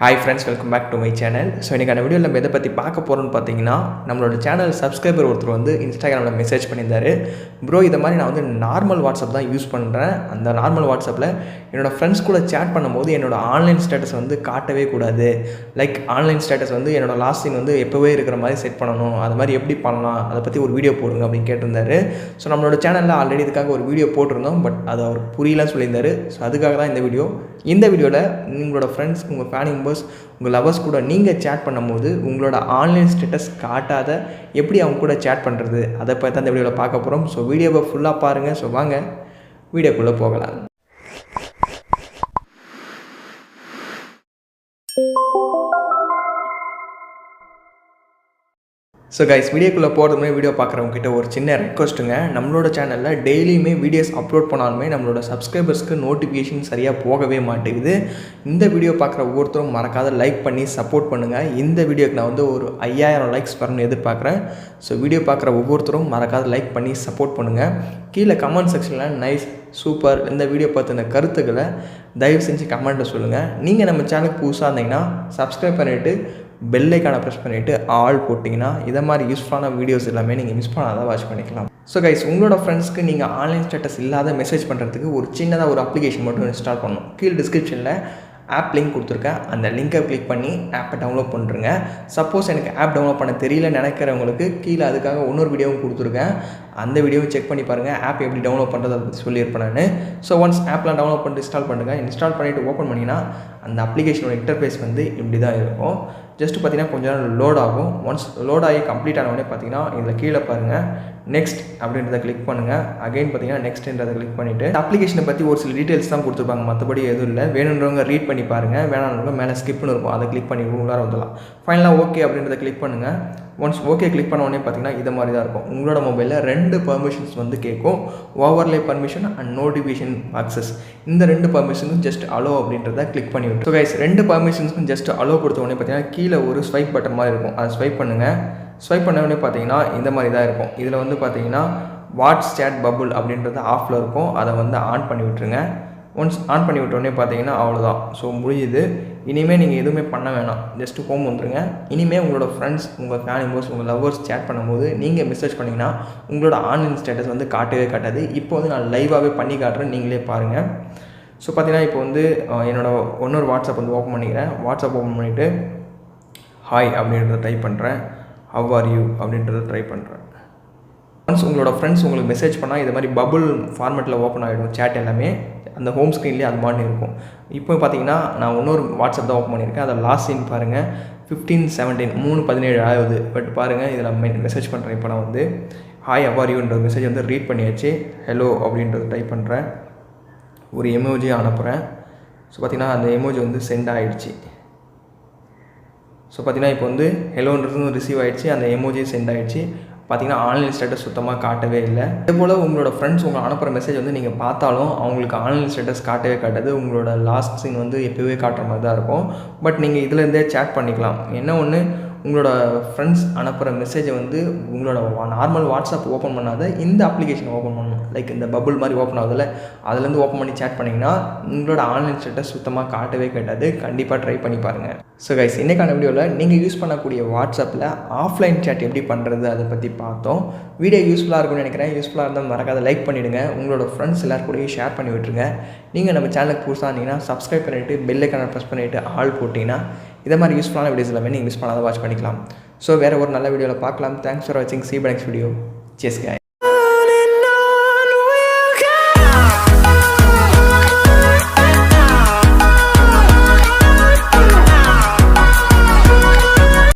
Hi friends, welcome back to my channel. So இன்னைக்கான வீடியோல நம்ம எதை பத்தி பார்க்க போறோம்னு பாத்தீங்கன்னா நம்மளோட சேனல் சப்ஸ்கிரைபர் ஒருத்தர் வந்து இன்ஸ்டாகிராம்ல மெசேஜ் பண்ணியிருந்தாரு. ப்ரோ இத மாதிரி நான் வந்து நார்மல் வாட்ஸ்அப் தான் யூஸ் பண்றேன். அந்த நார்மல் வாட்ஸ்அப்ல என்னோட ஃப்ரெண்ட்ஸ் கூட சேட் பண்ணும்போது என்னோட ஆன்லைன் ஸ்டேட்டஸ் வந்து காட்டவே கூடாது. லைக் ஆன்லைன் ஸ்டேட்டஸ் வந்து என்னோட லாஸ்ட் சீன் வந்து எப்பவே இருக்கிற மாதிரி செட் பண்ணனும். அது மாதிரி எப்படி பண்ணலாம்? அத பத்தி ஒரு வீடியோ போடுங்க அப்படி கேட்டிருந்தாரு. சோ நம்மளோட சேனல்ல ஆல்ரெடி இதுக்காக ஒரு வீடியோ போட்டுருந்தோம். பட் அது அவருக்கு புரியலன்னு சொல்லியிருந்தாரு. சோ அதுக்காக தான் இந்த வீடியோ. இந்த வீடியோல உங்களோட ஃப்ரெண்ட்ஸ், உங்க ஃபேமிலி மெம்பர்ஸ், உங்க லவர்ஸ் கூட நீங்க சேட் பண்ணும்போது உங்களோட ஆன்லைன் ஸ்டேட்டஸ் காட்டாத எப்படி அவங்க கூட சேட் பண்றது அத பத்தி தான் இந்த வீடியோல பார்க்க போறோம். சோ வீடியோவை ஃபுல்லா பாருங்க. சோ வாங்க வீடியோக்குள்ள போகலாம். So guys, வீடியோக்குள்ள போறதுக்கு முன்னாடி வீடியோ பார்க்குறவங்க கிட்ட ஒரு சின்ன ரெக்வெஸ்ட்டுங்க. நம்மளோட சேனல்ல டெய்லியுமே வீடியோஸ் அப்லோட் பண்ணாலுமே நம்மளோட சப்ஸ்கிரைபர்ஸ்க்கு நோட்டிஃபிகேஷன் சரியா போகவே மாட்டேங்குது. இந்த வீடியோ பார்க்குற ஒவ்வொருத்தரும் மறக்காத லைக் பண்ணி சப்போர்ட் பண்ணுங்க. இந்த வீடியோக்கு நான் வந்து ஒரு 5000 லைக்ஸ் வரணும்னு எதிர்பார்க்குறேன். ஸோ வீடியோ பார்க்குற ஒவ்வொருத்தரும் மறக்காத லைக் பண்ணி சப்போர்ட் பண்ணுங்க. கீழே கமெண்ட் செக்ஷனில் நைஸ், சூப்பர், இந்த வீடியோ பார்த்தின கருத்துக்களை தயவு செஞ்சு கமெண்ட்டில் சொல்லுங்கள். நீங்கள் நம்ம சேனலுக்கு புதுசாக இருந்தீங்கன்னா சப்ஸ்கிரைப் பண்ணிவிட்டு பெல் ஐக்கானை ப்ரெஸ் பண்ணிவிட்டு ஆல் போட்டிங்கன்னா இதை மாதிரி யூஸ்ஃபுல்லான வீடியோஸ் எல்லாமே நீங்கள் மிஸ் பண்ணாதான் வாட்ச் பண்ணிக்கலாம். ஸோ கைஸ், உங்களோட ஃப்ரெண்ட்ஸ்க்கு நீங்கள் ஆன்லைன் ஸ்டேட்டஸ் இல்லாத மெசேஜ் பண்ணுறதுக்கு ஒரு சின்னதாக ஒரு அப்ளிகேஷன் மட்டும் இன்ஸ்டால் பண்ணணும். கீழே டிஸ்கிரிப்ஷனில் ஆப் லிங்க் கொடுத்துருக்கேன். அந்த லிங்கை கிளிக் பண்ணி ஆப்பை டவுன்லோட் பண்ணுறேங்க. சப்போஸ் எனக்கு ஆப் டவுன்லோட் பண்ண தெரியல நினைக்கிறவங்களுக்கு கீழே அதுக்காக இன்னொரு வீடியோவும் கொடுத்துருக்கேன். அந்த வீடியோவும் செக் பண்ணி பாருங்கள். ஆப் எப்படி டவுன்லோட் பண்ணுறது அதை பற்றி சொல்லியிருப்பேன் நான். ஸோ ஒன்ஸ் ஆப்லாம் டவுன்லோட் பண்ணிட்டு இன்ஸ்டால் பண்ணுங்கள். இன்ஸ்டால் பண்ணிவிட்டு ஓப்பன் பண்ணிங்கன்னா அந்த அப்ளிகேஷனோட இன்டர்ஃபேஸ் வந்து இப்படி தான் இருக்கும். ஜஸ்ட் பார்த்தீங்கன்னா கொஞ்சம் நேரம் லோட் ஆகும். ஒன்ஸ் லோட் ஆகி கம்ப்ளீட் ஆனவுடனே பார்த்தீங்கன்னா இதில் கீழே பாருங்கள் நெக்ஸ்ட் அப்படின்றத கிளிக் பண்ணுங்கள். அகைன் பார்த்தீங்கன்னா நெக்ஸ்ட்ன்றதை கிளிக் பண்ணிவிட்டு அப்ளிகேஷனை பற்றி ஒரு சில டீட்டெயில்ஸ் தான் கொடுத்துருப்பாங்க, மற்றபடி எதுவும் இல்லை. வேணுன்றவங்க ரீட் பண்ணி பாருங்கள், வேணான்றவங்க மேலே ஸ்கிப்னு இருக்கும், அதை கிளிக் பண்ணி உள்ளார வந்துடலாம். ஃபைனலாக ஓகே அப்படின்றத கிளிக் பண்ணுங்கள். ஒன்ஸ் ஓகே கிளிக் பண்ண உடனே பார்த்தீங்கன்னா இது மாதிரி தான் இருக்கும். உங்களோட மொபைலில் 2 பர்மிஷன்ஸ் வந்து கேட்கும். Overlay permission and notification access. இந்த 2 பர்மிஷனுக்கும் ஜஸ்ட் அலோ அப்படின்றத கிளிக் பண்ணி விட்டு. ஸோ கைஸ், 2 பர்மிஷன்ஸ்க்கும் ஜஸ்ட் அலோ கொடுத்த உடனே பார்த்தீங்கன்னா கீழே ஒரு ஸ்வைப் பட்டன் மாதிரி இருக்கும். அதை ஸ்வைப் பண்ணுங்கள். ஸ்வைப் பண்ண உடனே பார்த்தீங்கன்னா இந்த மாதிரி தான் இருக்கும். இதில் வந்து பார்த்தீங்கன்னா வாட்ஸ் சேட் பபுள் அப்படின்றது ஆஃபில் இருக்கும். அதை வந்து ஆன் பண்ணி விட்டுருங்க. ஒன்ஸ் ஆன் பண்ணி விட்டோடனே பார்த்தீங்கன்னா அவ்வளோதான். ஸோ முடியுது. இனிமேல் நீங்கள் எதுவுமே பண்ண வேணாம், ஜஸ்ட்டு ஹோம் வந்துடுங்க. இனிமேல் உங்களோட ஃப்ரெண்ட்ஸ், உங்கள் ஃபேமிலி மெம்பர்ஸ், உங்கள் லவ்வர்ஸ் சேட் பண்ணும்போது நீங்கள் மெசேஜ் பண்ணிங்கன்னா உங்களோட ஆன்லைன் ஸ்டேட்டஸ் வந்து காட்டவே காட்டாது. இப்போ வந்து நான் லைவாகவே பண்ணி காட்டுறேன், நீங்களே பாருங்கள். ஸோ பார்த்தீங்கன்னா இப்போ வந்து என்னோடய இன்னொரு வாட்ஸ்அப் வந்து ஓப்பன் பண்ணிக்கிறேன். வாட்ஸ்அப் ஓப்பன் பண்ணிவிட்டு ஹாய் அப்படின்றத டைப் பண்ணுறேன். ஹவ் ஆர் யூ அப்படின்றத ட்ரை பண்ணுறேன். ஒன்ஸ் உங்களோட ஃப்ரெண்ட்ஸ் உங்களுக்கு மெசேஜ் பண்ணால் இது மாதிரி பபுள் ஃபார்மேட்டில் ஓப்பன் ஆகிடும் சேட் எல்லாமே. அந்த ஹோம் ஸ்க்ரீன்லேயே அது மாதிரி இருக்கும். இப்போ பார்த்தீங்கன்னா நான் இன்னொரு வாட்ஸ்அப் தான் ஓப்பன் பண்ணியிருக்கேன். அதை லாஸ்ட் சீன் பாருங்கள். 15/17 3/17 ஆகுது. பட் பாருங்கள் இதில் மெசேஜ் பண்ணுறேன். இப்போ நான் வந்து ஹாய் ஹவ் ஆர் யூன்ற மெசேஜ் வந்து ரீட் பண்ணியாச்சு. ஹலோ அப்படின்றத டைப் பண்ணுறேன். ஒரு எமோஜி அனுப்புகிறேன். ஸோ பார்த்தீங்கன்னா அந்த எமோஜி வந்து சென்ட் ஆகிடுச்சு. ஸோ பார்த்தீங்கன்னா இப்போ வந்து ஹெலோன்றதும் ரிசீவ் ஆகிடுச்சு, அந்த எமோஜியும் சென்ட் ஆகிடுச்சு. பார்த்தீங்கன்னா ஆன்லைன் ஸ்டேட்டஸ் சுத்தமாக காட்டவே இல்லை. அதேபோல் உங்களோட ஃப்ரெண்ட்ஸ் உங்களை அனுப்புகிற மெசேஜ் வந்து நீங்கள் பார்த்தாலும் அவங்களுக்கு ஆன்லைன் ஸ்டேட்டஸ் காட்டவே காட்டாது. உங்களோட லாஸ்ட் சீன் வந்து எப்போவே காட்டுற மாதிரி தான் இருக்கும். பட் நீங்கள் இதிலேருந்தே சேட் பண்ணிக்கலாம். என்ன ஒன்று, உங்களோட ஃப்ரெண்ட்ஸ் அனுப்புகிற மெசேஜை வந்து உங்களோட நார்மல் வாட்ஸ்அப் ஓப்பன் பண்ணாத இந்த அப்ளிகேஷனை ஓப்பன் பண்ணணும். லைக் இந்த பபுள் மாதிரி ஓப்பன் ஆகுதில்ல, அதுலேருந்து ஓப்பன் பண்ணி சேட் பண்ணிங்கன்னா உங்களோட ஆன்லைன் ஸ்டேட்டஸ் சுத்தமாக காட்டவே காட்டாது. கண்டிப்பாக ட்ரை பண்ணி பாருங்கள். ஸோ கைஸ், இன்றைக்கான வீடியோவில் நீங்கள் யூஸ் பண்ணக்கூடிய வாட்ஸ்அப்பில் ஆஃப்லைன் சேட் எப்படி பண்ணுறது அதை பற்றி பார்த்தோம். வீடியோ யூஸ்ஃபுல்லாக இருக்கும்னு நினைக்கிறேன். யூஸ்ஃபுல்லாக இருந்தால் மறக்காத லைக் பண்ணிவிடுங்க. உங்களோட ஃப்ரெண்ட்ஸ் எல்லாரும் கூடயும் ஷேர் பண்ணி விட்டுருங்க. நீங்கள் நம்ம சேனலுக்கு புதுசாக இருந்தீங்கன்னா சப்ஸ்கிரைப் பண்ணிவிட்டு பெல் ஐக்கானை ப்ரெஸ் பண்ணிவிட்டு ஆல் போட்டிங்கன்னா இதை மாதிரி யூஸ்ஃபுல்லான வீடியோஸ் எல்லாமே நீங்கள் மிஸ் பண்ணாத வாட்ச் பண்ணிக்கலாம். ஸோ வேறு ஒரு நல்ல வீடியோவில் பார்க்கலாம். தேங்க்ஸ் ஃபார் வாட்சிங். See you next video. Cheers guys.